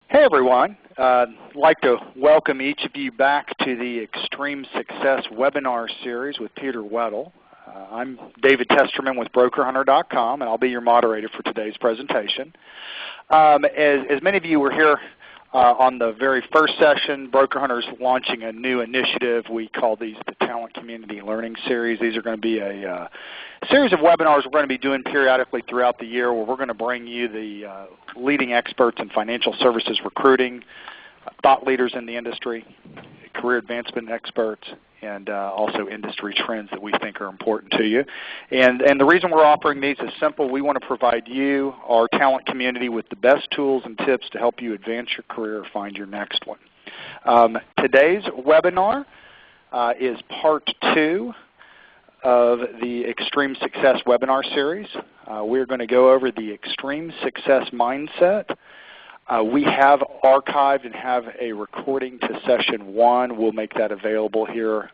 Hey everyone, I'd like to welcome each of you back to the Xtreme Success webinar series with Peter Weddle. I'm David Testerman with BrokerHunter.com, and I'll be your moderator for today's presentation. As many of you were here on the very first session, BrokerHunter is launching a new initiative. We call these the Talent Community Learning Series. These are going to be a series of webinars we're going to be doing periodically throughout the year where we're going to bring you the leading experts in financial services recruiting, thought leaders in the industry, career advancement experts, and also industry trends that we think are important to you. And the reason we're offering these is simple. We want to provide you, our talent community, with the best tools and tips to help you advance your career or find your next one. Today's webinar is part 2 of the Extreme Success webinar series. We're going to go over the Extreme Success mindset. We have archived and have a recording to session 1. We'll make that available here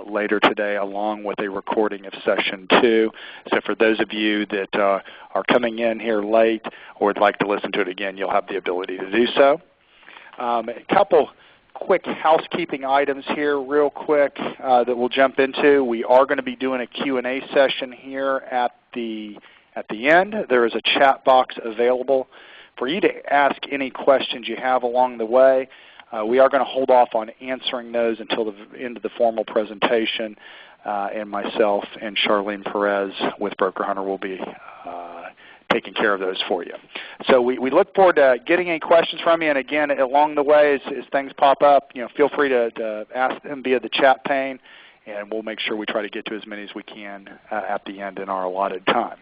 later today along with a recording of session 2. So for those of you that are coming in here late or would like to listen to it again, you'll have the ability to do so. A couple quick housekeeping items here real quick that we'll jump into. We are going to be doing a Q&A session here at the end. There is a chat box available for you to ask any questions you have along the way. We are going to hold off on answering those until the end of the formal presentation, and myself and Charlene Perez with BrokerHunter will be taking care of those for you. So we look forward to getting any questions from you, and again, along the way as things pop up, feel free to ask them via the chat pane, and we'll make sure we try to get to as many as we can at the end in our allotted time.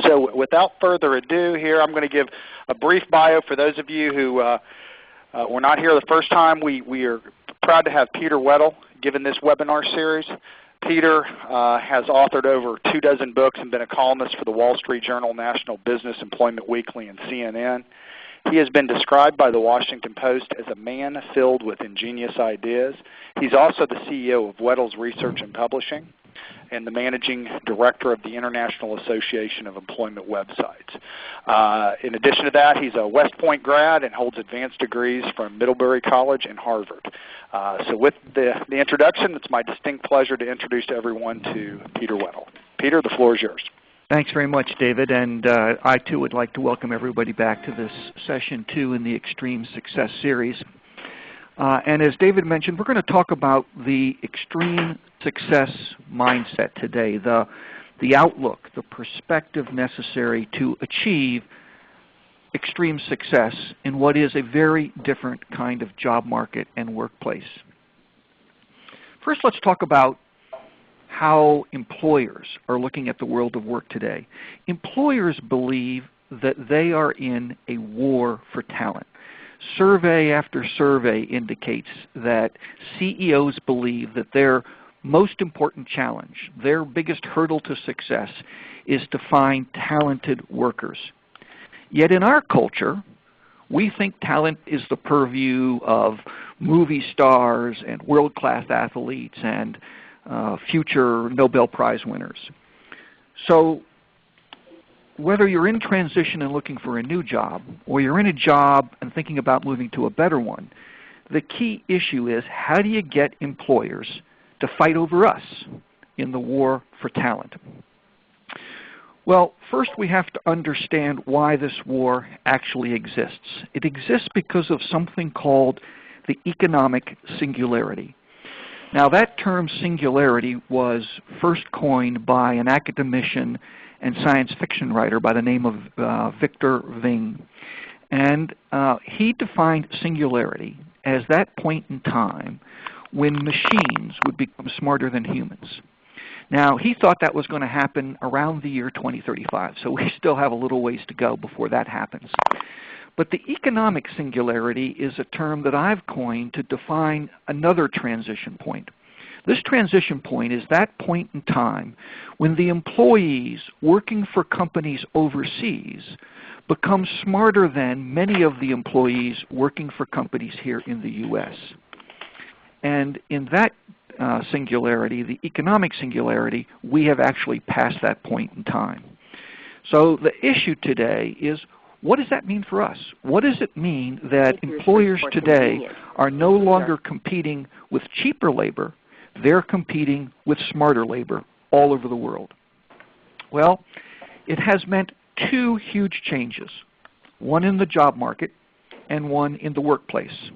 So without further ado here, I'm going to give a brief bio for those of you who were not here the first time. We are proud to have Peter Weddle given this webinar series. Peter has authored over 24 books and been a columnist for the Wall Street Journal, National Business, Employment Weekly, and CNN. He has been described by the Washington Post as a man filled with ingenious ideas. He's also the CEO of Weddle's Research and Publishing and the Managing Director of the International Association of Employment Websites. In addition to that, he's a West Point grad and holds advanced degrees from Middlebury College and Harvard. So with the introduction, it's my distinct pleasure to introduce everyone to Peter Weddle. Peter, the floor is yours. Thanks very much, David, and I too would like to welcome everybody back to this session 2 in the Extreme Success series. And as David mentioned, we're going to talk about the extreme success mindset today, the outlook, the perspective necessary to achieve extreme success in what is a very different kind of job market and workplace. First, let's talk about how employers are looking at the world of work today. Employers believe that they are in a war for talent. Survey after survey indicates that CEOs believe that their most important challenge, their biggest hurdle to success, is to find talented workers. Yet in our culture, we think talent is the purview of movie stars and world-class athletes and future Nobel Prize winners. So whether you're in transition and looking for a new job, or you're in a job and thinking about moving to a better one, the key issue is how do you get employers to fight over us in the war for talent? Well, first we have to understand why this war actually exists. It exists because of something called the economic singularity. Now that term singularity was first coined by an academician and science fiction writer by the name of Victor Ving. And he defined singularity as that point in time when machines would become smarter than humans. Now, he thought that was going to happen around the year 2035, so we still have a little ways to go before that happens. But the economic singularity is a term that I've coined to define another transition point. This transition point is that point in time when the employees working for companies overseas become smarter than many of the employees working for companies here in the U.S. And in that singularity, the economic singularity, we have actually passed that point in time. So the issue today is, what does that mean for us? What does it mean that employers today are no longer competing with cheaper labor, they're competing with smarter labor all over the world? Well, it has meant two huge changes, one in the job market and one in the workplace.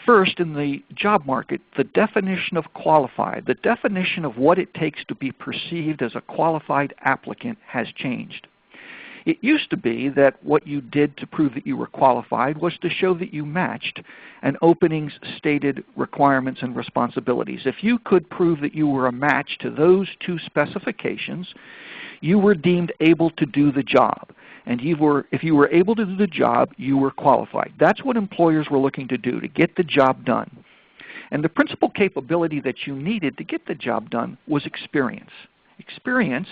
First, in the job market, the definition of qualified, the definition of what it takes to be perceived as a qualified applicant has changed. It used to be that what you did to prove that you were qualified was to show that you matched an opening's stated requirements and responsibilities. If you could prove that you were a match to those two specifications, you were deemed able to do the job. And if you were able to do the job, you were qualified. That's what employers were looking to do, to get the job done. And the principal capability that you needed to get the job done was experience. Experience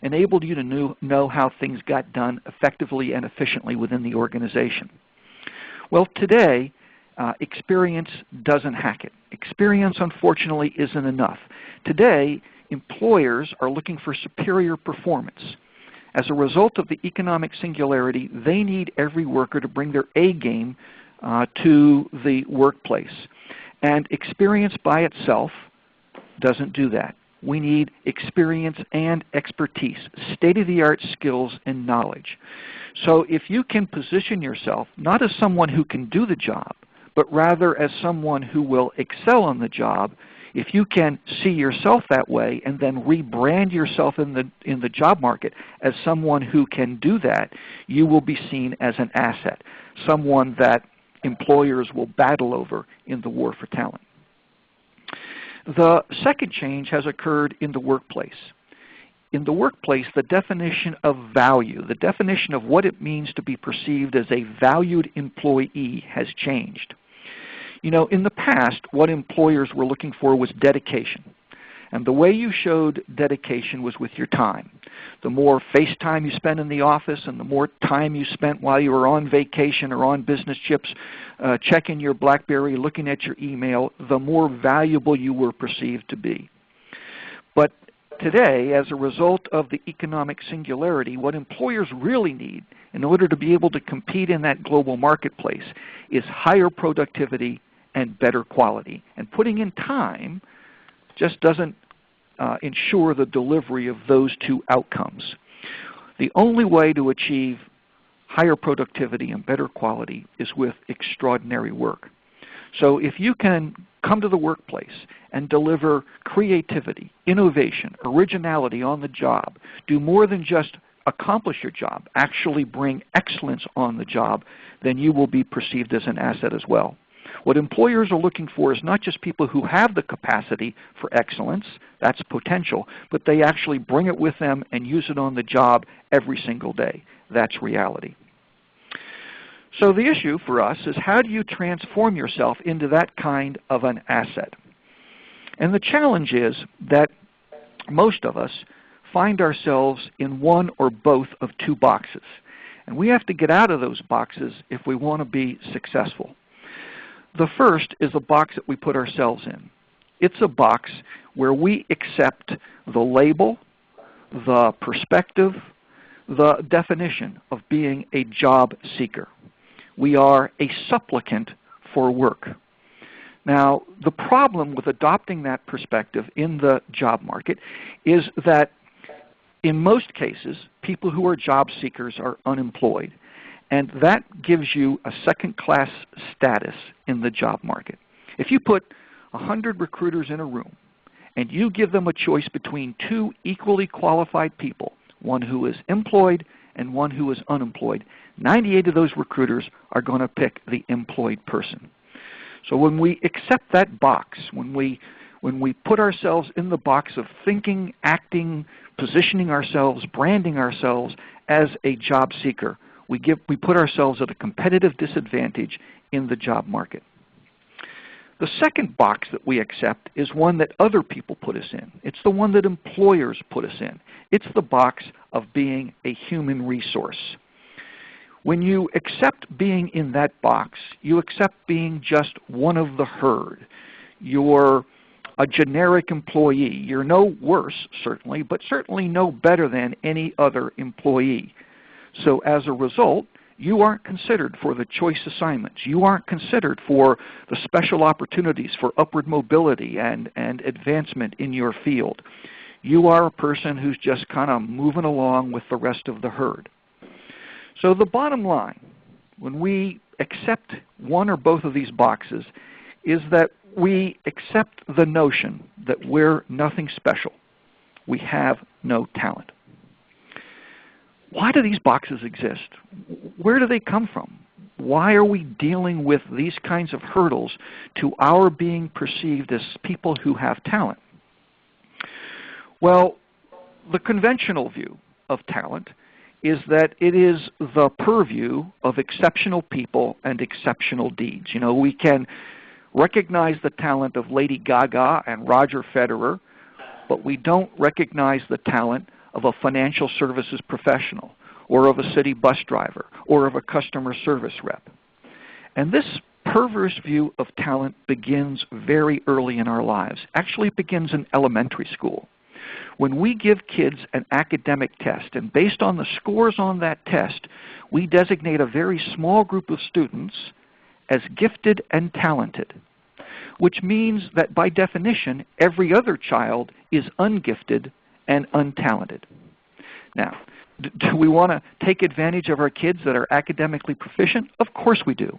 enabled you to know how things got done effectively and efficiently within the organization. Well, today, experience doesn't hack it. Experience, unfortunately, isn't enough. Today, employers are looking for superior performance. As a result of the economic singularity, they need every worker to bring their A game to the workplace. And experience by itself doesn't do that. We need experience and expertise, state-of-the-art skills and knowledge. So if you can position yourself not as someone who can do the job, but rather as someone who will excel on the job, if you can see yourself that way and then rebrand yourself in the job market as someone who can do that, you will be seen as an asset, someone that employers will battle over in the war for talent. The second change has occurred in the workplace. In the workplace, the definition of value, the definition of what it means to be perceived as a valued employee has changed. You know, in the past, what employers were looking for was dedication. And the way you showed dedication was with your time. The more face time you spent in the office and the more time you spent while you were on vacation or on business trips, checking your BlackBerry, looking at your email, the more valuable you were perceived to be. But today, as a result of the economic singularity, what employers really need in order to be able to compete in that global marketplace is higher productivity and better quality. And putting in time just doesn't ensure the delivery of those two outcomes. The only way to achieve higher productivity and better quality is with extraordinary work. So if you can come to the workplace and deliver creativity, innovation, originality on the job, do more than just accomplish your job, actually bring excellence on the job, then you will be perceived as an asset as well. What employers are looking for is not just people who have the capacity for excellence, that's potential, but they actually bring it with them and use it on the job every single day. That's reality. So the issue for us is, how do you transform yourself into that kind of an asset? And the challenge is that most of us find ourselves in one or both of two boxes. And we have to get out of those boxes if we want to be successful. The first is a box that we put ourselves in. It's a box where we accept the label, the perspective, the definition of being a job seeker. We are a supplicant for work. Now, the problem with adopting that perspective in the job market is that in most cases, people who are job seekers are unemployed. And that gives you a second-class status in the job market. If you put 100 recruiters in a room and you give them a choice between two equally qualified people, one who is employed and one who is unemployed, 98 of those recruiters are going to pick the employed person. So when we accept that box, when we put ourselves in the box of thinking, acting, positioning ourselves, branding ourselves as a job seeker, we put ourselves at a competitive disadvantage in the job market. The second box that we accept is one that other people put us in. It's the one that employers put us in. It's the box of being a human resource. When you accept being in that box, you accept being just one of the herd. You're a generic employee. You're no worse, certainly, but certainly no better than any other employee. So as a result, You aren't considered for the choice assignments. You aren't considered for the special opportunities for upward mobility and advancement in your field. You are a person who's just kind of moving along with the rest of the herd. So the bottom line, when we accept one or both of these boxes, is that we accept the notion that we're nothing special. We have no talent. Why do these boxes exist? Where do they come from? Why are we dealing with these kinds of hurdles to our being perceived as people who have talent? Well, the conventional view of talent is that it is the purview of exceptional people and exceptional deeds. You know, we can recognize the talent of Lady Gaga and Roger Federer, but we don't recognize the talent of a financial services professional, or of a city bus driver, or of a customer service rep. And this perverse view of talent begins very early in our lives. Actually, it begins in elementary school. When we give kids an academic test, and based on the scores on that test, we designate a very small group of students as gifted and talented, which means that by definition, every other child is ungifted and untalented. Now, do we want to take advantage of our kids that are academically proficient? Of course we do.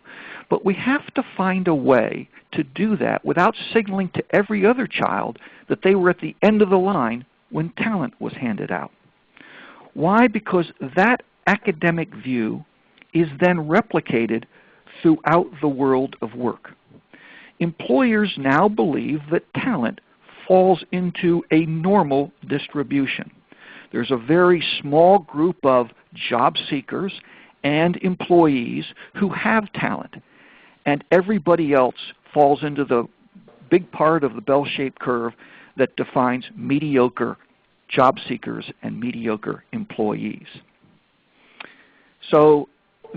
But we have to find a way to do that without signaling to every other child that they were at the end of the line when talent was handed out. Why? Because that academic view is then replicated throughout the world of work. Employers now believe that talent falls into a normal distribution. There's a very small group of job seekers and employees who have talent, and everybody else falls into the big part of the bell-shaped curve that defines mediocre job seekers and mediocre employees. So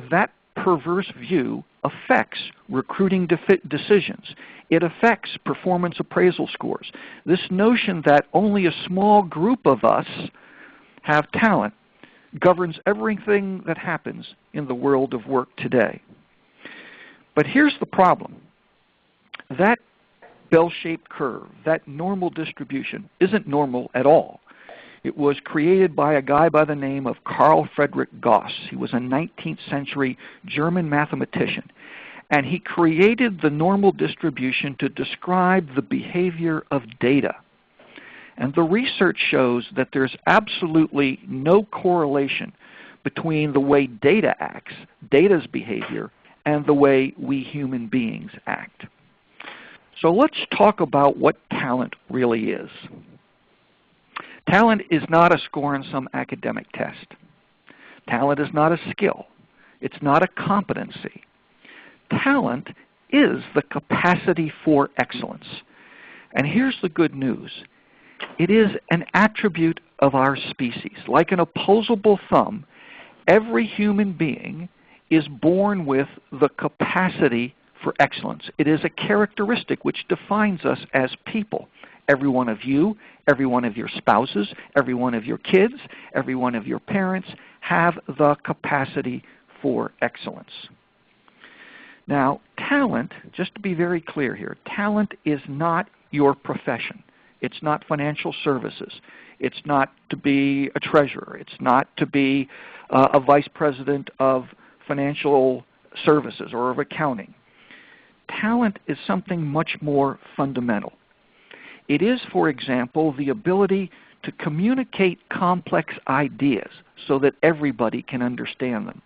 that perverse view affects recruiting decisions. It affects performance appraisal scores. This notion that only a small group of us have talent governs everything that happens in the world of work today. But here's the problem. That bell-shaped curve, that normal distribution, isn't normal at all. It was created by a guy by the name of Carl Friedrich Gauss. He was a 19th century German mathematician. And he created the normal distribution to describe the behavior of data. And the research shows that there's absolutely no correlation between the way data acts, data's behavior, and the way we human beings act. So let's talk about what talent really is. Talent is not a score on some academic test. Talent is not a skill. It's not a competency. Talent is the capacity for excellence. And here's the good news. It is an attribute of our species. Like an opposable thumb, every human being is born with the capacity for excellence. It is a characteristic which defines us as people. Every one of you, every one of your spouses, every one of your kids, every one of your parents have the capacity for excellence. Now, talent, just to be very clear here, talent is not your profession. It's not financial services. It's not to be a treasurer. It's not to be a vice president of financial services or of accounting. Talent is something much more fundamental. It is, for example, the ability to communicate complex ideas so that everybody can understand them.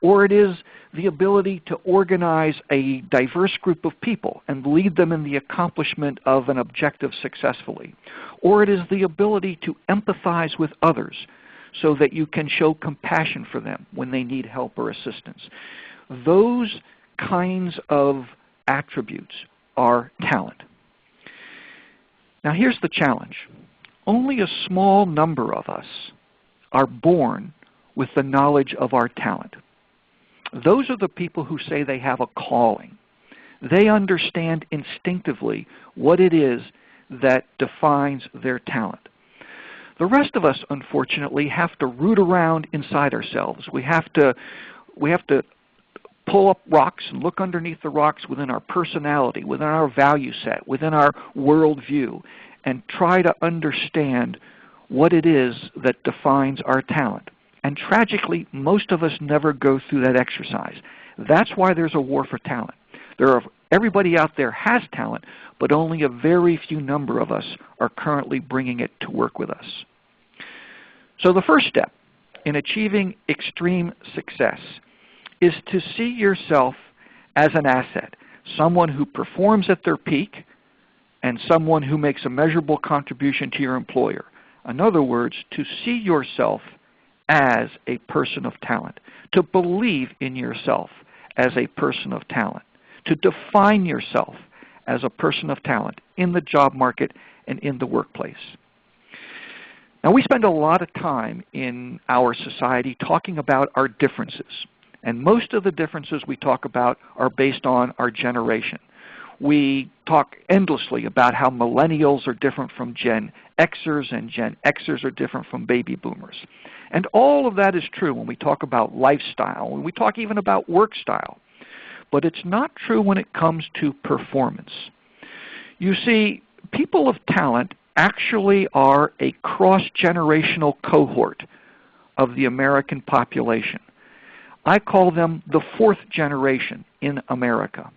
Or it is the ability to organize a diverse group of people and lead them in the accomplishment of an objective successfully. Or it is the ability to empathize with others so that you can show compassion for them when they need help or assistance. Those kinds of attributes are talent. Now here's the challenge. Only a small number of us are born with the knowledge of our talent. Those are the people who say they have a calling. They understand instinctively what it is that defines their talent. The rest of us, unfortunately, have to root around inside ourselves. We have to We have to pull up rocks and look underneath the rocks within our personality, within our value set, within our worldview, and try to understand what it is that defines our talent. And tragically, most of us never go through that exercise. That's why there's a war for talent. Everybody out there has talent, but only a very few number of us are currently bringing it to work with us. So the first step in achieving extreme success is to see yourself as an asset, someone who performs at their peak and someone who makes a measurable contribution to your employer. In other words, to see yourself as a person of talent, to believe in yourself as a person of talent, to define yourself as a person of talent in the job market and in the workplace. Now, we spend a lot of time in our society talking about our differences, and most of the differences we talk about are based on our generation. We talk endlessly about how millennials are different from Gen Xers and Gen Xers are different from baby boomers. And all of that is true when we talk about lifestyle, when we talk even about work style. But it's not true when it comes to performance. You see, people of talent actually are a cross-generational cohort of the American population. I call them the fourth generation in America.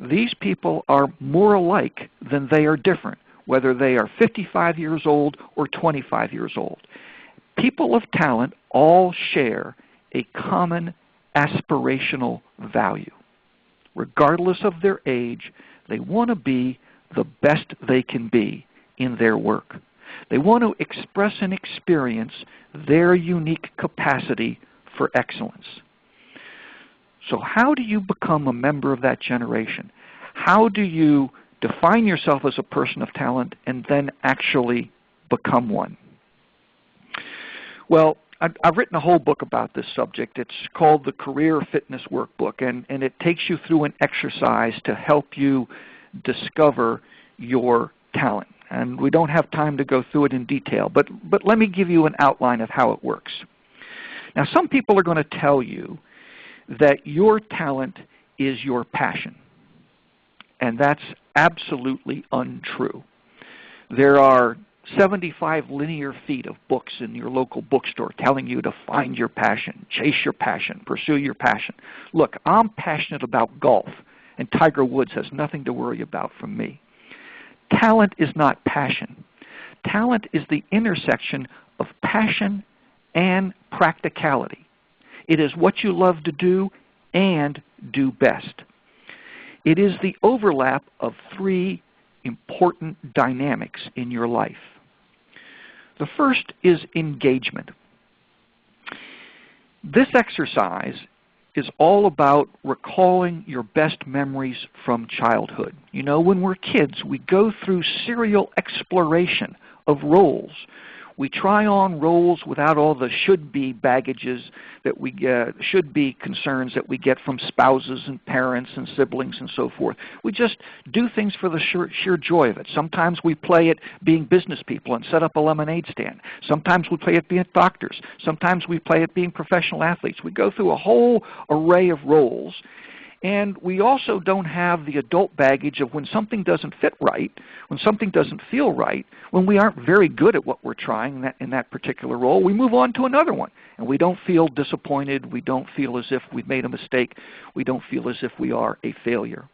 These people are more alike than they are different, whether they are 55 years old or 25 years old. People of talent all share a common aspirational value. Regardless of their age, they want to be the best they can be in their work. They want to express and experience their unique capacity for excellence. So how do you become a member of that generation? How do you define yourself as a person of talent and then actually become one? Well, I've written a whole book about this subject. It's called the Career Fitness Workbook, and it takes you through an exercise to help you discover your talent. And we don't have time to go through it in detail, but let me give you an outline of how it works. Now, some people are going to tell you that your talent is your passion, and that's absolutely untrue. There are 75 linear feet of books in your local bookstore telling you to find your passion, chase your passion, pursue your passion. Look, I'm passionate about golf, and Tiger Woods has nothing to worry about from me. Talent is not passion. Talent is the intersection of passion and practicality. It is what you love to do and do best. It is the overlap of three important dynamics in your life. The first is engagement. This exercise is all about recalling your best memories from childhood. You know, when we're kids, we go through serial exploration of roles. We try on roles without all the should-be baggages that we should-be concerns that we get from spouses and parents and siblings and so forth. We just do things for the sheer joy of it. Sometimes we play at being business people and set up a lemonade stand. Sometimes we play at being doctors. Sometimes we play at being professional athletes. We go through a whole array of roles. And we also don't have the adult baggage of when something doesn't fit right, when something doesn't feel right, when we aren't very good at what we're trying in that particular role, we move on to another one. And we don't feel disappointed. We don't feel as if we've made a mistake. We don't feel as if we are a failure.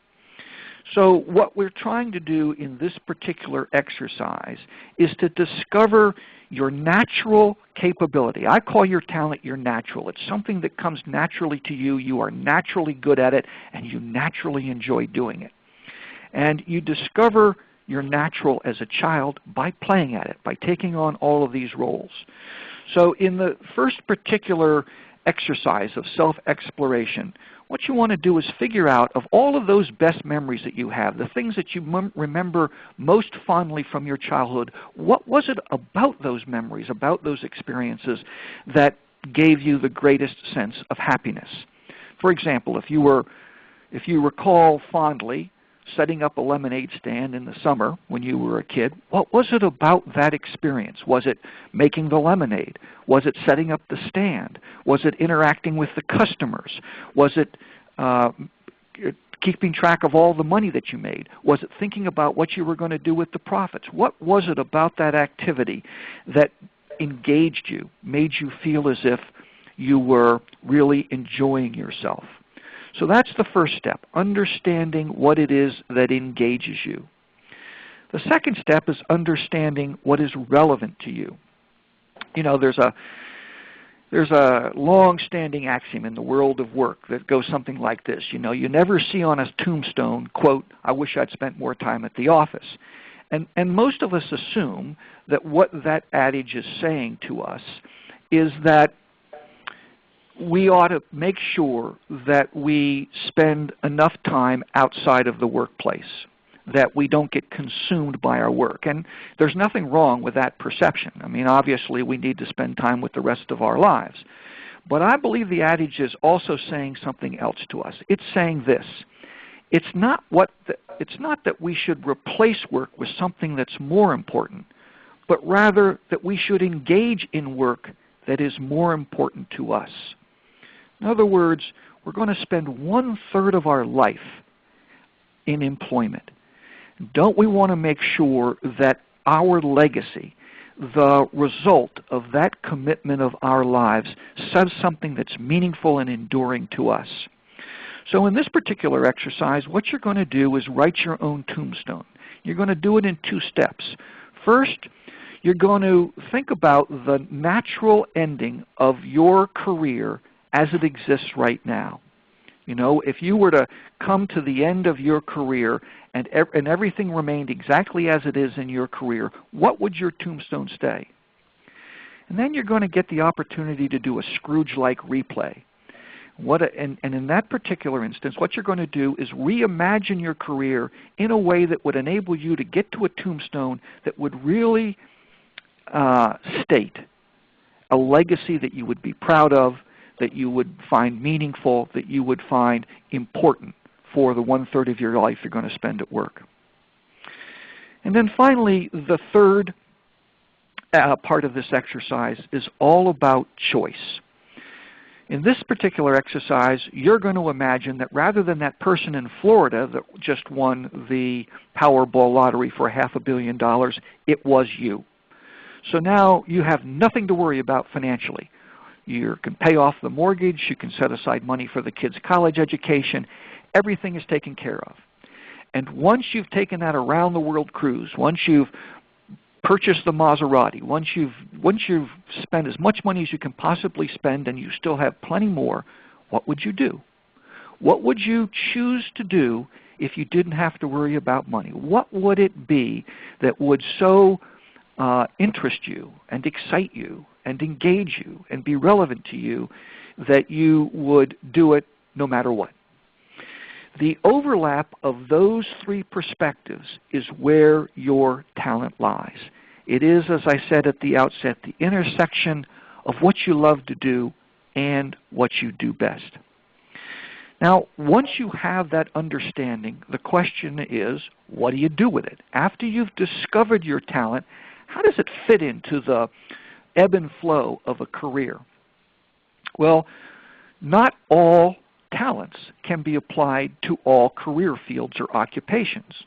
So what we're trying to do in this particular exercise is to discover your natural capability. I call your talent your natural. It's something that comes naturally to you. You are naturally good at it, and you naturally enjoy doing it. And you discover your natural as a child by playing at it, by taking on all of these roles. So in the first particular exercise of self-exploration, what you want to do is figure out, of all of those best memories that you have, the things that you remember most fondly from your childhood, what was it about those memories, about those experiences that gave you the greatest sense of happiness? For example, if you recall fondly setting up a lemonade stand in the summer when you were a kid, what was it about that experience? Was it making the lemonade? Was it setting up the stand? Was it interacting with the customers? Was it keeping track of all the money that you made? Was it thinking about what you were going to do with the profits? What was it about that activity that engaged you, made you feel as if you were really enjoying yourself? So that's the first step, understanding what it is that engages you. The second step is understanding what is relevant to you. You know, there's a long-standing axiom in the world of work that goes something like this. You know, you never see on a tombstone, quote, "I wish I'd spent more time at the office." And most of us assume that what that adage is saying to us is that we ought to make sure that we spend enough time outside of the workplace, that we don't get consumed by our work. And there's nothing wrong with that perception. I mean, obviously we need to spend time with the rest of our lives. But I believe the adage is also saying something else to us. It's saying this. It's not that we should replace work with something that's more important, but rather that we should engage in work that is more important to us. In other words, we're going to spend 1/3 of our life in employment. Don't we want to make sure that our legacy, the result of that commitment of our lives, says something that's meaningful and enduring to us? So in this particular exercise, what you're going to do is write your own tombstone. You're going to do it in 2 steps. First, you're going to think about the natural ending of your career as it exists right now. You know, if you were to come to the end of your career and everything remained exactly as it is in your career, what would your tombstone say? And then you're going to get the opportunity to do a Scrooge-like replay. And in that particular instance, what you're going to do is reimagine your career in a way that would enable you to get to a tombstone that would really state a legacy that you would be proud of, that you would find meaningful, that you would find important for the 1/3 of your life you're going to spend at work. And then finally, the third part of this exercise is all about choice. In this particular exercise, you're going to imagine that rather than that person in Florida that just won the Powerball lottery for $500 million, it was you. So now you have nothing to worry about financially. You can pay off the mortgage, you can set aside money for the kids' college education, everything is taken care of. And once you've taken that around the world cruise, once you've purchased the Maserati, once you've spent as much money as you can possibly spend and you still have plenty more, what would you do? What would you choose to do if you didn't have to worry about money? What would it be that would so interest you and excite you and engage you and be relevant to you that you would do it no matter what? The overlap of those 3 perspectives is where your talent lies. It is, as I said at the outset, the intersection of what you love to do and what you do best. Now, once you have that understanding, the question is, what do you do with it? After you've discovered your talent, how does it fit into the ebb and flow of a career? Well, not all talents can be applied to all career fields or occupations.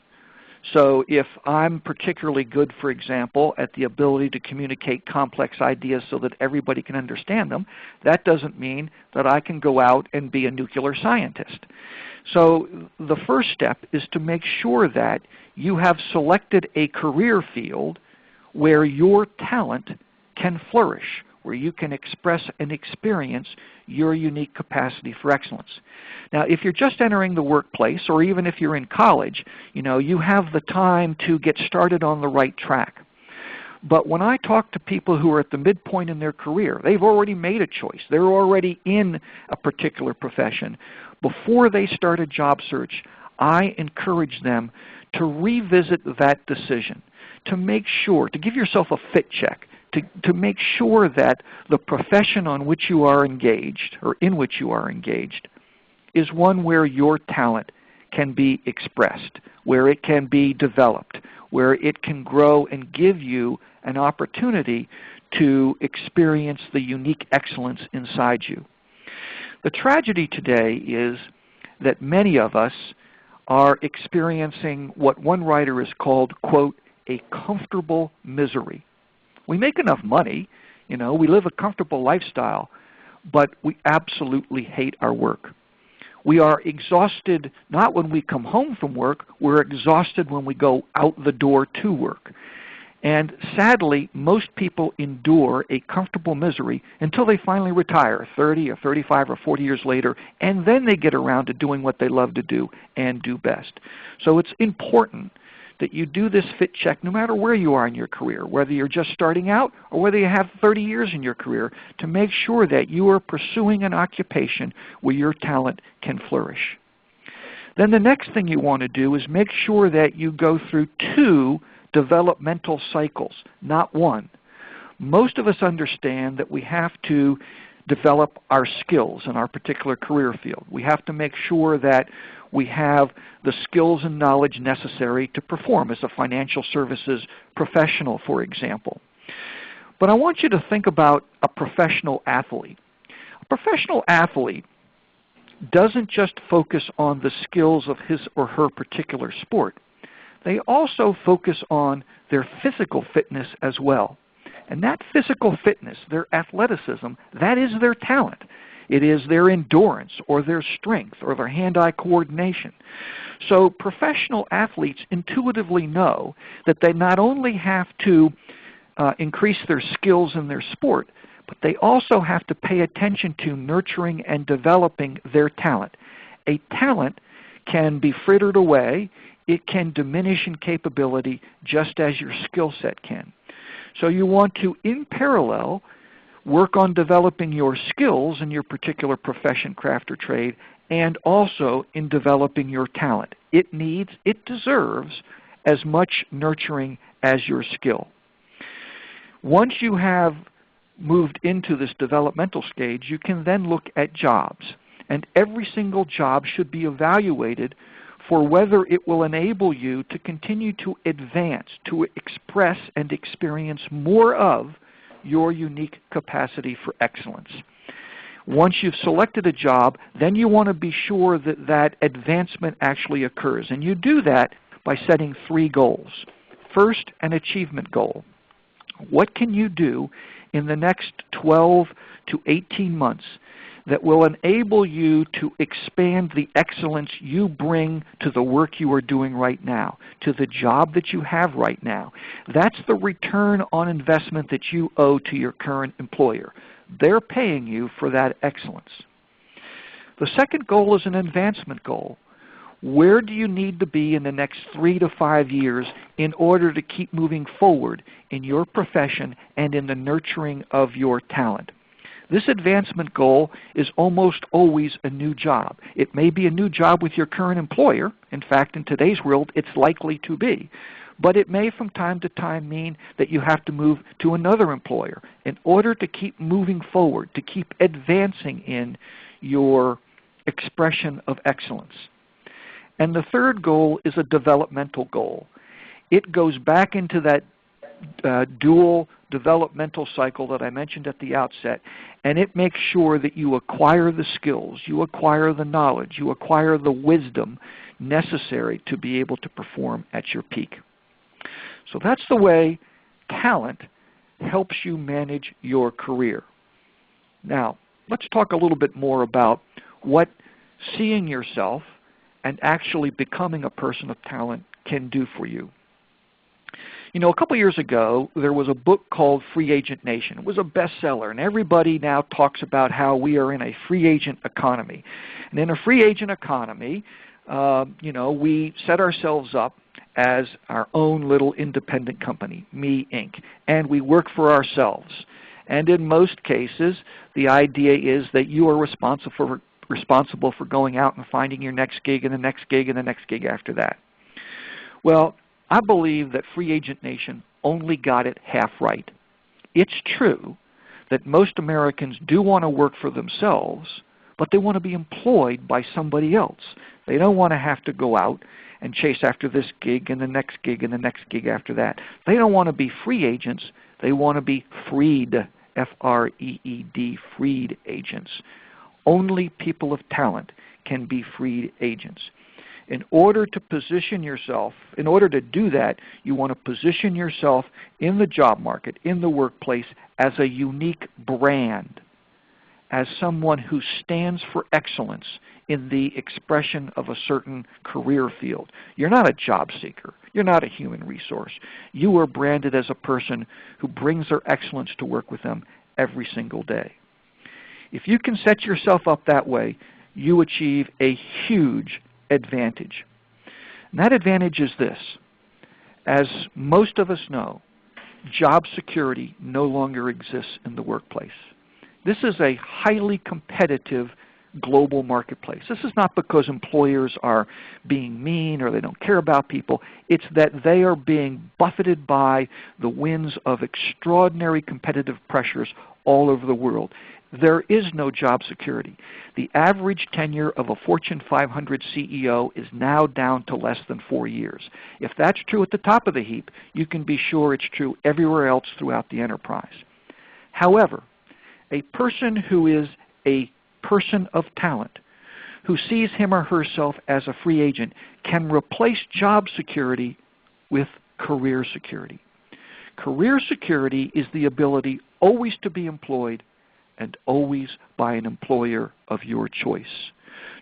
So if I'm particularly good, for example, at the ability to communicate complex ideas so that everybody can understand them, that doesn't mean that I can go out and be a nuclear scientist. So the first step is to make sure that you have selected a career field where your talent can flourish, where you can express and experience your unique capacity for excellence. Now, if you're just entering the workplace, or even if you're in college, you have the time to get started on the right track. But when I talk to people who are at the midpoint in their career, they've already made a choice. They're already in a particular profession. Before they start a job search, I encourage them to revisit that decision, to make sure, to give yourself a fit check, to make sure that the profession on which you are engaged, or in which you are engaged, is one where your talent can be expressed, where it can be developed, where it can grow and give you an opportunity to experience the unique excellence inside you. The tragedy today is that many of us are experiencing what one writer has called, quote, a comfortable misery. We make enough money, we live a comfortable lifestyle, but we absolutely hate our work. We are exhausted not when we come home from work, we're exhausted when we go out the door to work. And sadly, most people endure a comfortable misery until they finally retire 30 or 35 or 40 years later, and then they get around to doing what they love to do and do best. So it's important that you do this fit check no matter where you are in your career, whether you're just starting out or whether you have 30 years in your career, to make sure that you are pursuing an occupation where your talent can flourish. Then the next thing you want to do is make sure that you go through 2 developmental cycles, not 1. Most of us understand that we have to develop our skills in our particular career field. We have to make sure that we have the skills and knowledge necessary to perform as a financial services professional, for example. But I want you to think about a professional athlete. A professional athlete doesn't just focus on the skills of his or her particular sport. They also focus on their physical fitness as well. And that physical fitness, their athleticism, that is their talent. It is their endurance or their strength or their hand-eye coordination. So professional athletes intuitively know that they not only have to increase their skills in their sport, but they also have to pay attention to nurturing and developing their talent. A talent can be frittered away. It can diminish in capability just as your skill set can. So you want to, in parallel, work on developing your skills in your particular profession, craft, or trade, and also in developing your talent. It deserves as much nurturing as your skill. Once you have moved into this developmental stage, you can then look at jobs. And every single job should be evaluated for whether it will enable you to continue to advance, to express and experience more of your unique capacity for excellence. Once you've selected a job, then you want to be sure that that advancement actually occurs. And you do that by setting 3 goals. First, an achievement goal. What can you do in the next 12 to 18 months that will enable you to expand the excellence you bring to the work you are doing right now, to the job that you have right now? That's the return on investment that you owe to your current employer. They're paying you for that excellence. The second goal is an advancement goal. Where do you need to be in the next 3 to 5 years in order to keep moving forward in your profession and in the nurturing of your talent? This advancement goal is almost always a new job. It may be a new job with your current employer. In fact, in today's world, it's likely to be. But it may from time to time mean that you have to move to another employer in order to keep moving forward, to keep advancing in your expression of excellence. And the third goal is a developmental goal. It goes back into that dual developmental cycle that I mentioned at the outset, and it makes sure that you acquire the skills, you acquire the knowledge, you acquire the wisdom necessary to be able to perform at your peak. So that's the way talent helps you manage your career. Now, let's talk a little bit more about what seeing yourself and actually becoming a person of talent can do for you. You know, a couple years ago, there was a book called Free Agent Nation. It was a bestseller, and everybody now talks about how we are in a free agent economy. And in a free agent economy, we set ourselves up as our own little independent company, Me Inc., and we work for ourselves. And in most cases, the idea is that you are responsible for going out and finding your next gig and the next gig and the next gig after that. Well, I believe that Free Agent Nation only got it half right. It's true that most Americans do want to work for themselves, but they want to be employed by somebody else. They don't want to have to go out and chase after this gig and the next gig and the next gig after that. They don't want to be free agents. They want to be freed, F-R-E-E-D, freed agents. Only people of talent can be freed agents. In order to position yourself, in order to do that, you want to position yourself in the job market, in the workplace, as a unique brand, as someone who stands for excellence in the expression of a certain career field. You're not a job seeker. You're not a human resource. You are branded as a person who brings their excellence to work with them every single day. If you can set yourself up that way, you achieve a huge advantage. And that advantage is this. As most of us know, job security no longer exists in the workplace. This is a highly competitive global marketplace. This is not because employers are being mean or they don't care about people. It's that they are being buffeted by the winds of extraordinary competitive pressures all over the world. There is no job security. The average tenure of a Fortune 500 CEO is now down to less than 4 years. If that's true at the top of the heap, you can be sure it's true everywhere else throughout the enterprise. However, a person who is a person of talent, who sees him or herself as a free agent, can replace job security with career security. Career security is the ability always to be employed and always by an employer of your choice.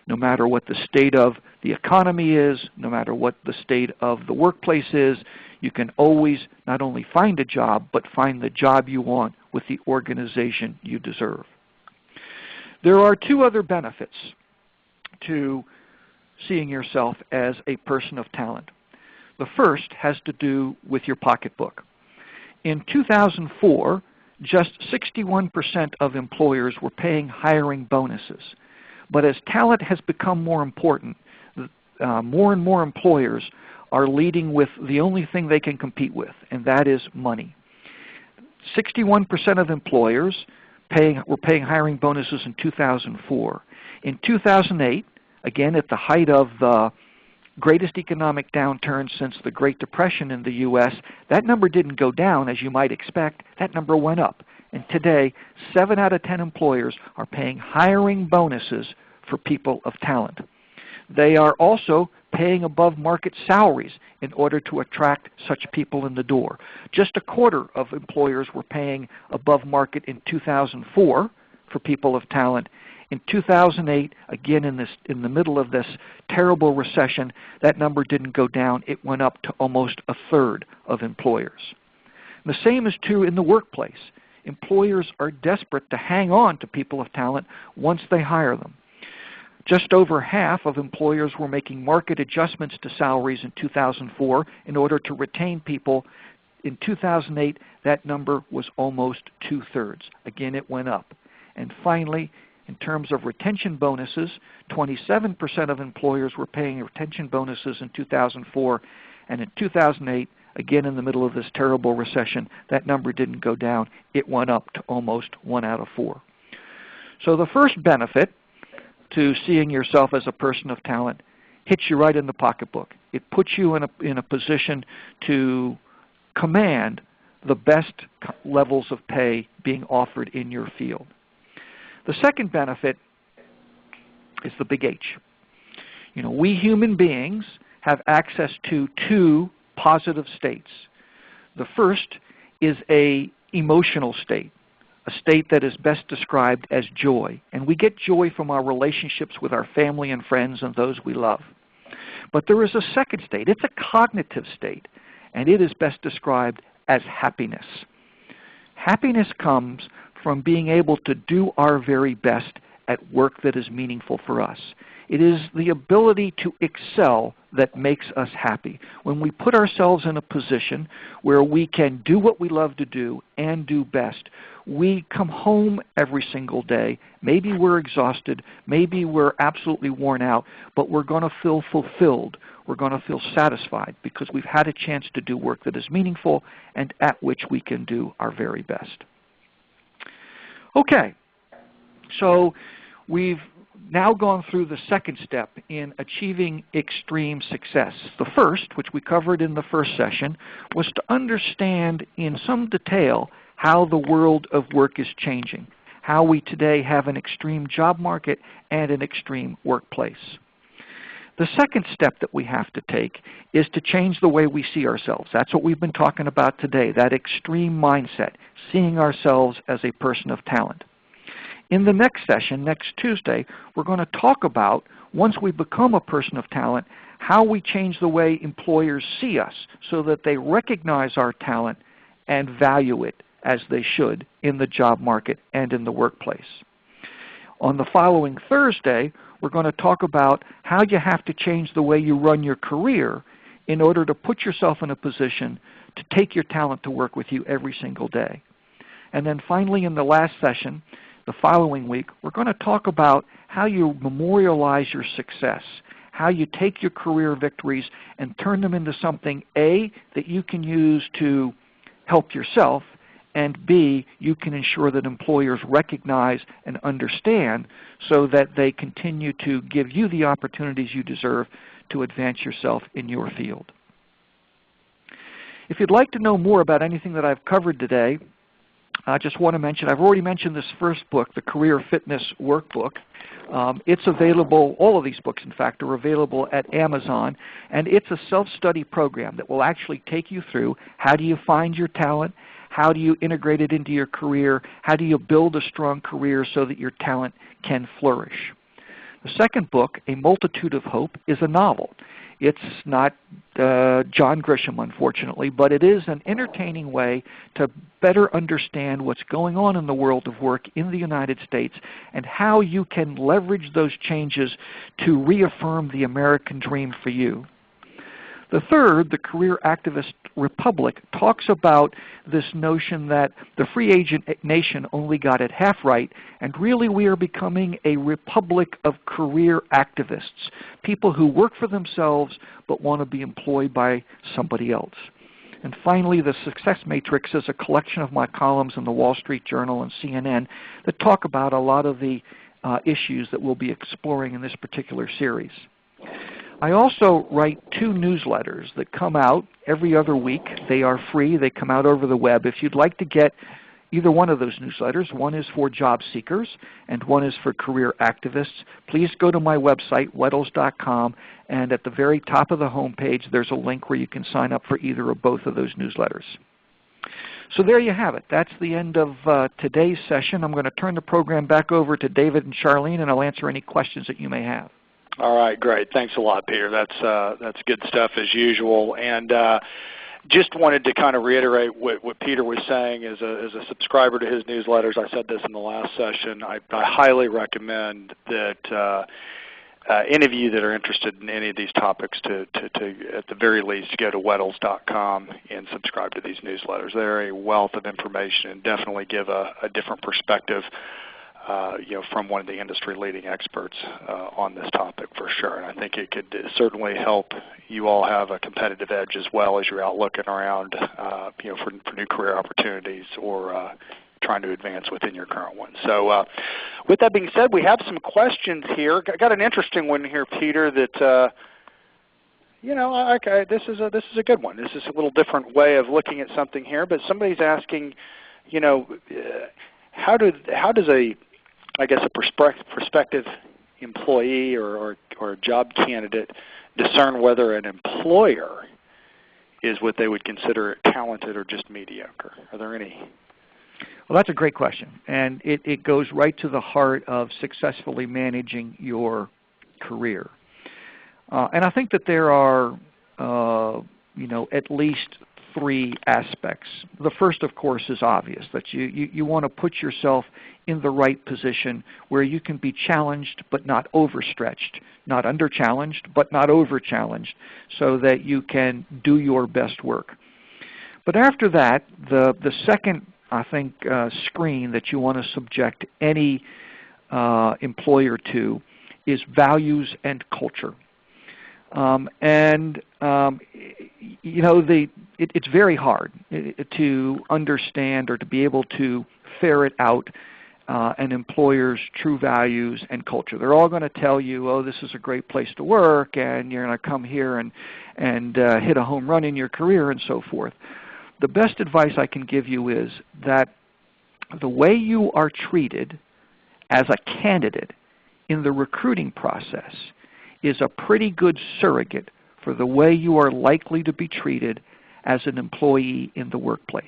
No matter what the state of the economy is, no matter what the state of the workplace is, you can always not only find a job, but find the job you want with the organization you deserve. There are two other benefits to seeing yourself as a person of talent. The first has to do with your pocketbook. In 2004, just 61% of employers were paying hiring bonuses. But as talent has become more important, more and more employers are leading with the only thing they can compete with, and that is money. 61% of employers were paying hiring bonuses in 2004. In 2008, again at the height of the greatest economic downturn since the Great Depression in the U.S., that number didn't go down as you might expect. That number went up. And today, 7 out of 10 employers are paying hiring bonuses for people of talent. They are also paying above market salaries in order to attract such people in the door. Just a quarter of employers were paying above market in 2004 for people of talent. In 2008, again in the middle of this terrible recession, that number didn't go down. It went up to almost a third of employers. And the same is true in the workplace. Employers are desperate to hang on to people of talent once they hire them. Just over half of employers were making market adjustments to salaries in 2004 in order to retain people. In 2008, that number was almost 2/3. Again, it went up. And finally, in terms of retention bonuses, 27% of employers were paying retention bonuses in 2004, and in 2008, again in the middle of this terrible recession, that number didn't go down. It went up to almost 1 out of 4. So the first benefit to seeing yourself as a person of talent hits you right in the pocketbook. It puts you in a position to command the best levels of pay being offered in your field. The second benefit is the big H. You know, we human beings have access to 2 positive states. The first is an emotional state, a state that is best described as joy. And we get joy from our relationships with our family and friends and those we love. But there is a second state. It's a cognitive state, and it is best described as happiness. Happiness comes from being able to do our very best at work that is meaningful for us. It is the ability to excel that makes us happy. When we put ourselves in a position where we can do what we love to do and do best, we come home every single day. Maybe we're exhausted, maybe we're absolutely worn out, but we're going to feel fulfilled. We're going to feel satisfied because we've had a chance to do work that is meaningful and at which we can do our very best. Okay, so we've now gone through the second step in achieving extreme success. The first, which we covered in the first session, was to understand in some detail how the world of work is changing, how we today have an extreme job market and an extreme workplace. The second step that we have to take is to change the way we see ourselves. That's what we've been talking about today, that extreme mindset, seeing ourselves as a person of talent. In the next session, next Tuesday, we're going to talk about, once we become a person of talent, how we change the way employers see us so that they recognize our talent and value it as they should in the job market and in the workplace. On the following Thursday, we're going to talk about how you have to change the way you run your career in order to put yourself in a position to take your talent to work with you every single day. And then finally, in the last session, the following week, we're going to talk about how you memorialize your success, how you take your career victories and turn them into something, A, that you can use to help yourself, and B, you can ensure that employers recognize and understand so that they continue to give you the opportunities you deserve to advance yourself in your field. If you'd like to know more about anything that I've covered today, I just want to mention, I've already mentioned this first book, the Career Fitness Workbook. It's available, all of these books in fact are available at Amazon, and it's a self-study program that will actually take you through how do you find your talent, how do you integrate it into your career, how do you build a strong career so that your talent can flourish. The second book, A Multitude of Hope, is a novel. It's not John Grisham, unfortunately, but it is an entertaining way to better understand what's going on in the world of work in the United States and how you can leverage those changes to reaffirm the American dream for you. The third, The Career Activist Republic, talks about this notion that the free agent nation only got it half right, and really we are becoming a republic of career activists, people who work for themselves but want to be employed by somebody else. And finally, The Success Matrix is a collection of my columns in the Wall Street Journal and CNN that talk about a lot of the issues that we'll be exploring in this particular series. I also write 2 newsletters that come out every other week. They are free. They come out over the web. If you'd like to get either one of those newsletters, one is for job seekers and one is for career activists, please go to my website, weddles.com, and at the very top of the home page there's a link where you can sign up for either or both of those newsletters. So there you have it. That's the end of today's session. I'm going to turn the program back over to David and Charlene, and I'll answer any questions that you may have. All right, great. Thanks a lot, Peter. That's good stuff as usual. And just wanted to kind of reiterate what Peter was saying as a subscriber to his newsletters. I said this in the last session. I highly recommend that any of you that are interested in any of these topics to at the very least, go to weddles.com and subscribe to these newsletters. They're a wealth of information and definitely give a different perspective from one of the industry-leading experts on this topic for sure. And I think it could certainly help you all have a competitive edge as well as you're out looking around for new career opportunities or trying to advance within your current one. So with that being said, we have some questions here. I got an interesting one here, Peter, that okay, this is a good one. This is a little different way of looking at something here, but somebody's asking, how does a prospective employee or a job candidate discern whether an employer is what they would consider talented or just mediocre? Are there any? Well, that's a great question, and it goes right to the heart of successfully managing your career. And I think that there are, at least 3 aspects. The first, of course, is obvious, that you want to put yourself in the right position where you can be challenged but not overstretched, not under-challenged but not over-challenged, so that you can do your best work. But after that, the second, I think, screen that you want to subject any employer to is values and culture. It's very hard to understand or to be able to ferret out an employer's true values and culture. They're all going to tell you, oh, this is a great place to work, and you're going to come here and hit a home run in your career and so forth. The best advice I can give you is that the way you are treated as a candidate in the recruiting process is a pretty good surrogate for the way you are likely to be treated as an employee in the workplace.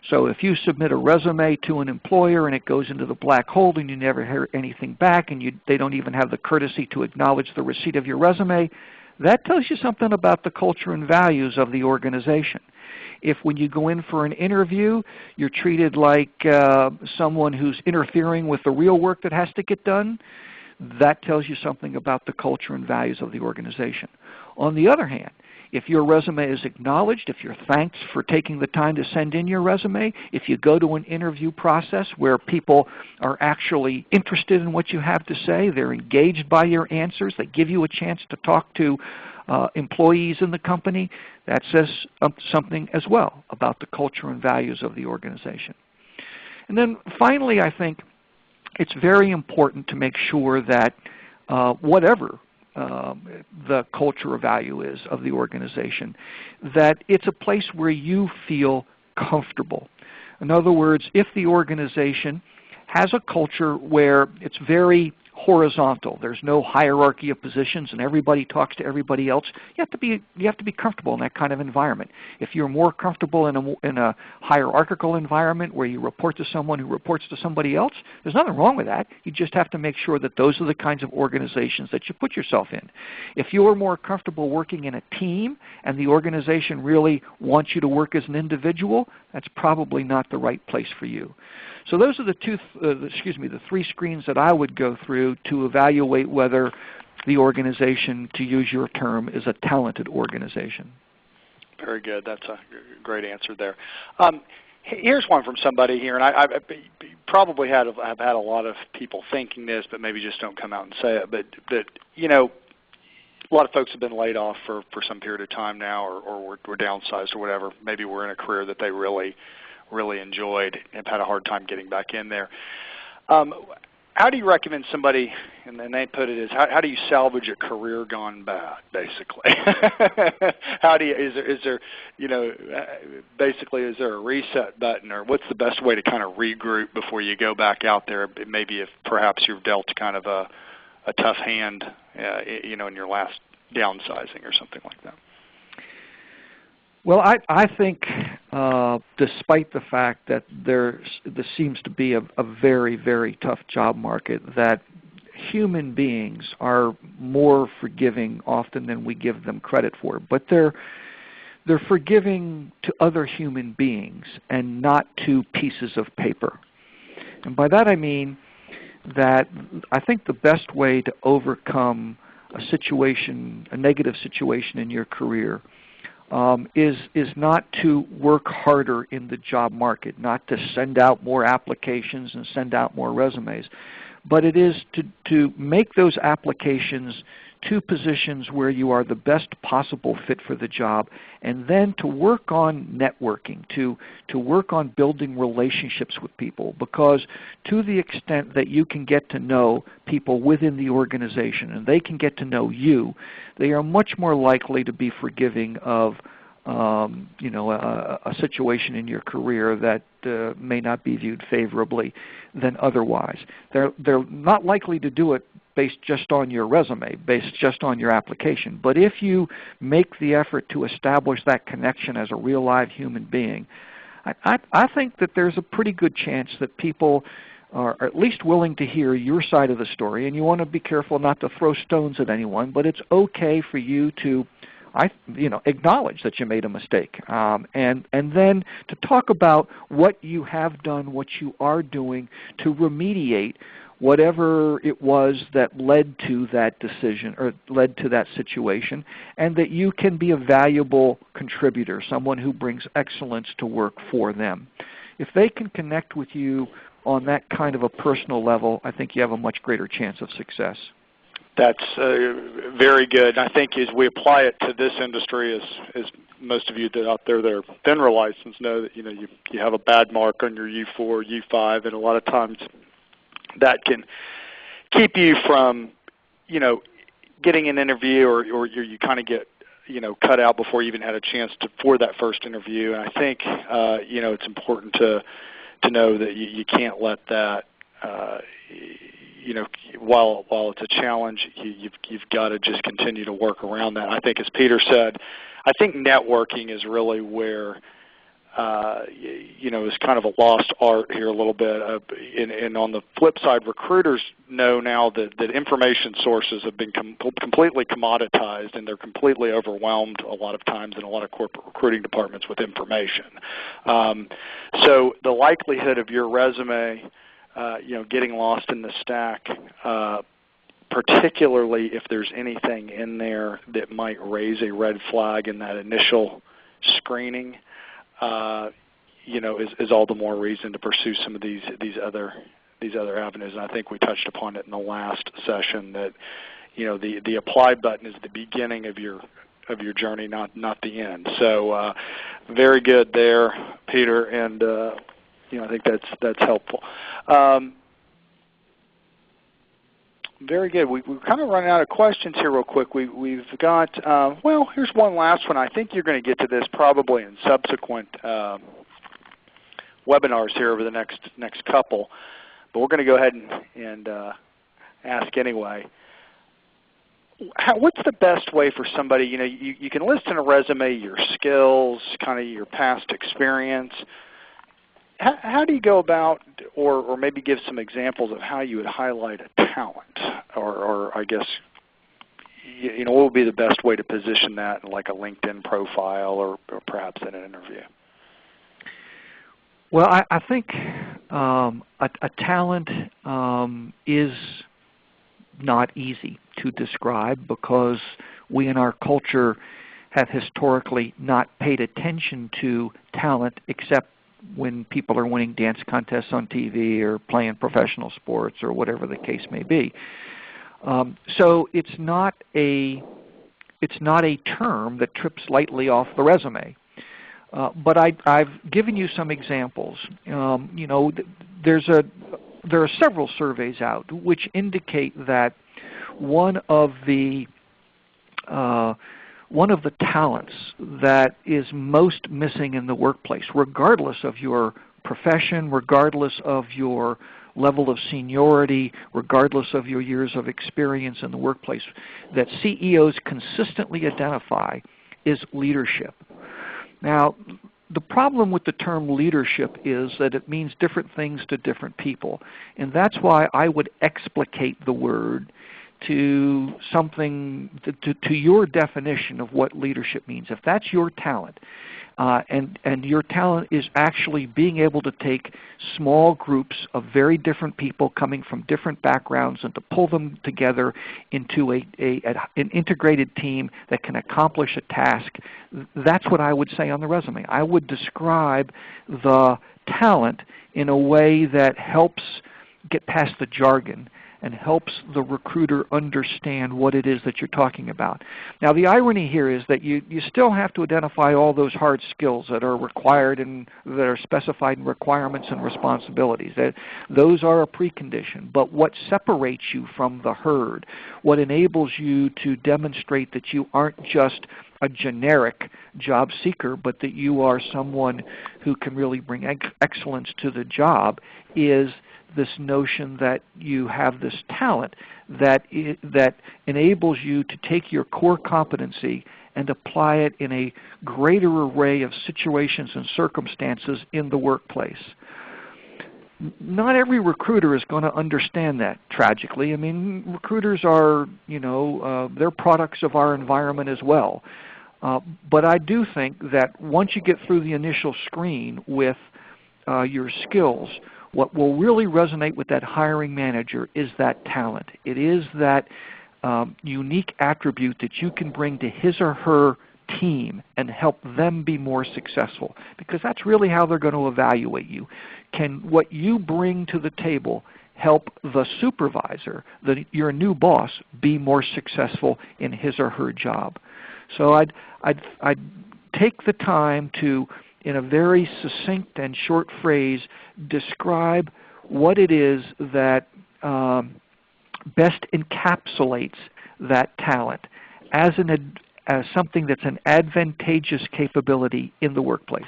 So if you submit a resume to an employer and it goes into the black hole and you never hear anything back and they don't even have the courtesy to acknowledge the receipt of your resume, that tells you something about the culture and values of the organization. If when you go in for an interview, you're treated like someone who's interfering with the real work that has to get done, that tells you something about the culture and values of the organization. On the other hand, if your resume is acknowledged, if you're thanked for taking the time to send in your resume, if you go to an interview process where people are actually interested in what you have to say, they're engaged by your answers, they give you a chance to talk to employees in the company, that says something as well about the culture and values of the organization. And then finally, I think it's very important to make sure that whatever the culture or value is of the organization, that it's a place where you feel comfortable. In other words, if the organization has a culture where it's very horizontal, there's no hierarchy of positions and everybody talks to everybody else, you have to be comfortable in that kind of environment. If you're more comfortable in a hierarchical environment where you report to someone who reports to somebody else, there's nothing wrong with that. You just have to make sure that those are the kinds of organizations that you put yourself in. If you're more comfortable working in a team and the organization really wants you to work as an individual, that's probably not the right place for you. So those are the three screens that I would go through to evaluate whether the organization, to use your term, is a talented organization. Very good. That's a great answer there. Here's one from somebody here, and I probably have had a lot of people thinking this, but maybe just don't come out and say it. But you know, a lot of folks have been laid off for some period of time now, or were downsized or whatever. Maybe we're in a career that they really enjoyed and have had a hard time getting back in there. How do you recommend somebody, and they put it as, how do you salvage a career gone bad, basically? Is there, you know, basically, is there a reset button, or what's the best way to kind of regroup before you go back out there, maybe if perhaps you've dealt kind of a tough hand, you know, in your last downsizing or something like that? Well, I think despite the fact that there seems to be a very, very tough job market, that human beings are more forgiving often than we give them credit for. But they're forgiving to other human beings and not to pieces of paper. And by that I mean that I think the best way to overcome a negative situation in your career is not to work harder in the job market, not to send out more applications and send out more resumes, but it is to make those applications to positions where you are the best possible fit for the job, and then to work on networking, to work on building relationships with people, because to the extent that you can get to know people within the organization and they can get to know you, they are much more likely to be forgiving of you know, a situation in your career that may not be viewed favorably than otherwise. They're not likely to do it based just on your resume, based just on your application. But if you make the effort to establish that connection as a real live human being, I think that there's a pretty good chance that people are at least willing to hear your side of the story. And you want to be careful not to throw stones at anyone, but it's okay for you to acknowledge that you made a mistake, and then to talk about what you have done, what you are doing to remediate whatever it was that led to that decision or led to that situation, and that you can be a valuable contributor, someone who brings excellence to work for them. If they can connect with you on that kind of a personal level, I think you have a much greater chance of success. That's very good. I think as we apply it to this industry, as most of you that out there that are FINRA licensed know, that you have a bad mark on your U4, U5, and a lot of times that can keep you from getting an interview, or you kind of get cut out before you even had a chance for that first interview. And I think it's important to know that you can't let that. While it's a challenge, you've got to just continue to work around that. I think, as Peter said, I think networking is really where is kind of a lost art here a little bit. And on the flip side, recruiters know now that information sources have been completely commoditized, and they're completely overwhelmed a lot of times in a lot of corporate recruiting departments with information. So the likelihood of your resume getting lost in the stack, particularly if there's anything in there that might raise a red flag in that initial screening, is all the more reason to pursue some of these other avenues. And I think we touched upon it in the last session that the apply button is the beginning of your journey, not the end. So very good there, Peter, and I think that's helpful. Very good. We're kind of running out of questions here real quick. We've got, here's one last one. I think you're going to get to this probably in subsequent webinars here over the next couple, but we're going to go ahead and ask anyway. What's the best way for somebody, you can list in a resume your skills, kind of your past experience. How do you go about, or maybe give some examples of how you would highlight a talent, or I guess, what would be the best way to position that in like a LinkedIn profile or perhaps in an interview? Well, I think a talent is not easy to describe because we in our culture have historically not paid attention to talent except when people are winning dance contests on TV or playing professional sports or whatever the case may be. So it's not a term that trips lightly off the resume. But I've given you some examples. There are several surveys out which indicate that one of the talents that is most missing in the workplace, regardless of your profession, regardless of your level of seniority, regardless of your years of experience in the workplace, that CEOs consistently identify is leadership. Now, the problem with the term leadership is that it means different things to different people, and that's why I would explicate the word to something, to your definition of what leadership means. If that's your talent, and your talent is actually being able to take small groups of very different people coming from different backgrounds and to pull them together into an integrated team that can accomplish a task, that's what I would say on the resume. I would describe the talent in a way that helps get past the jargon and helps the recruiter understand what it is that you're talking about. Now, the irony here is that you still have to identify all those hard skills that are required and that are specified in requirements and responsibilities. Those are a precondition. But what separates you from the herd, what enables you to demonstrate that you aren't just a generic job seeker, but that you are someone who can really bring excellence to the job, is this notion that you have this talent that enables you to take your core competency and apply it in a greater array of situations and circumstances in the workplace. Not every recruiter is going to understand that, tragically. I mean, recruiters are, they're products of our environment as well. But I do think that once you get through the initial screen with your skills, what will really resonate with that hiring manager is that talent. It is that unique attribute that you can bring to his or her team and help them be more successful, because that's really how they're going to evaluate you. Can what you bring to the table help the supervisor, your new boss, be more successful in his or her job. So I'd take the time to, in a very succinct and short phrase, describe what it is that best encapsulates that talent as something that's an advantageous capability in the workplace.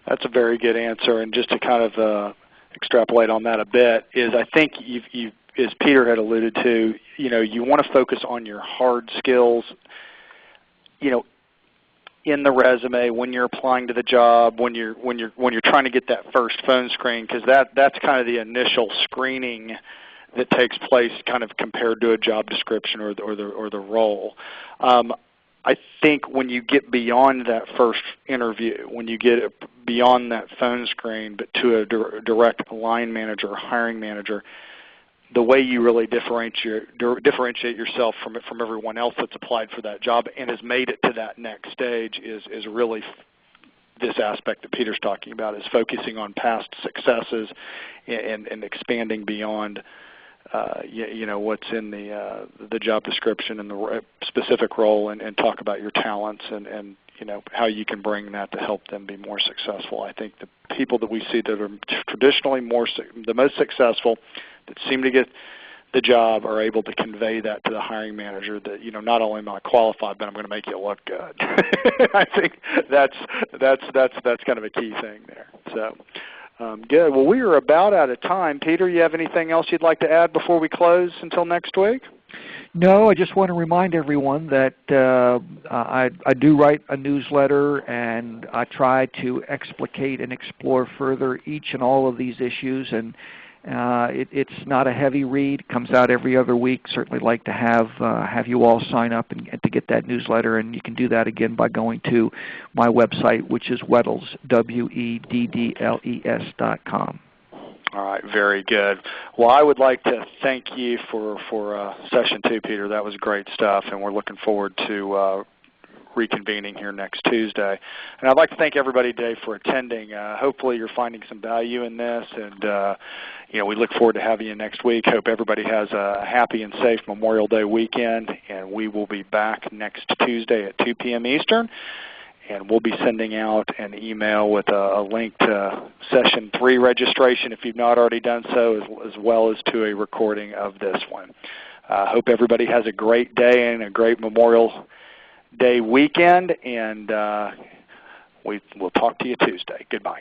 That's a very good answer, and just to kind of extrapolate on that a bit, is I think you've, as Peter had alluded to, you want to focus on your hard skills, in the resume, when you're applying to the job, when you're trying to get that first phone screen, because that's kind of the initial screening that takes place, kind of compared to a job description or the role. I think when you get beyond that first interview, when you get beyond that phone screen, but to a direct line manager or hiring manager, the way you really differentiate yourself from everyone else that's applied for that job and has made it to that next stage is really this aspect that Peter's talking about, is focusing on past successes and expanding beyond what's in the job description and the specific role, and talk about your talents and how you can bring that to help them be more successful. I think the people that we see that are traditionally the most successful, that seem to get the job, are able to convey that to the hiring manager, that not only am I qualified, but I'm going to make you look good. I think that's kind of a key thing there. So. Good. Well, we are about out of time. Peter, you have anything else you'd like to add before we close until next week? No, I just want to remind everyone that I do write a newsletter, and I try to explicate and explore further each and all of these issues. And it's not a heavy read. It comes out every other week. Certainly like to have you all sign up and to get that newsletter. And you can do that again by going to my website, which is Weddles, WEDDLES.com. All right, very good. Well, I would like to thank you for Session 2, Peter. That was great stuff, and we're looking forward to reconvening here next Tuesday. And I'd like to thank everybody today for attending. Hopefully you're finding some value in this, and we look forward to having you next week. Hope everybody has a happy and safe Memorial Day weekend, and we will be back next Tuesday at 2 p.m. Eastern. And we'll be sending out an email with a link to Session 3 registration if you've not already done so, as well as to a recording of this one. Hope everybody has a great day and a great Memorial Day weekend, and we'll talk to you Tuesday. Goodbye.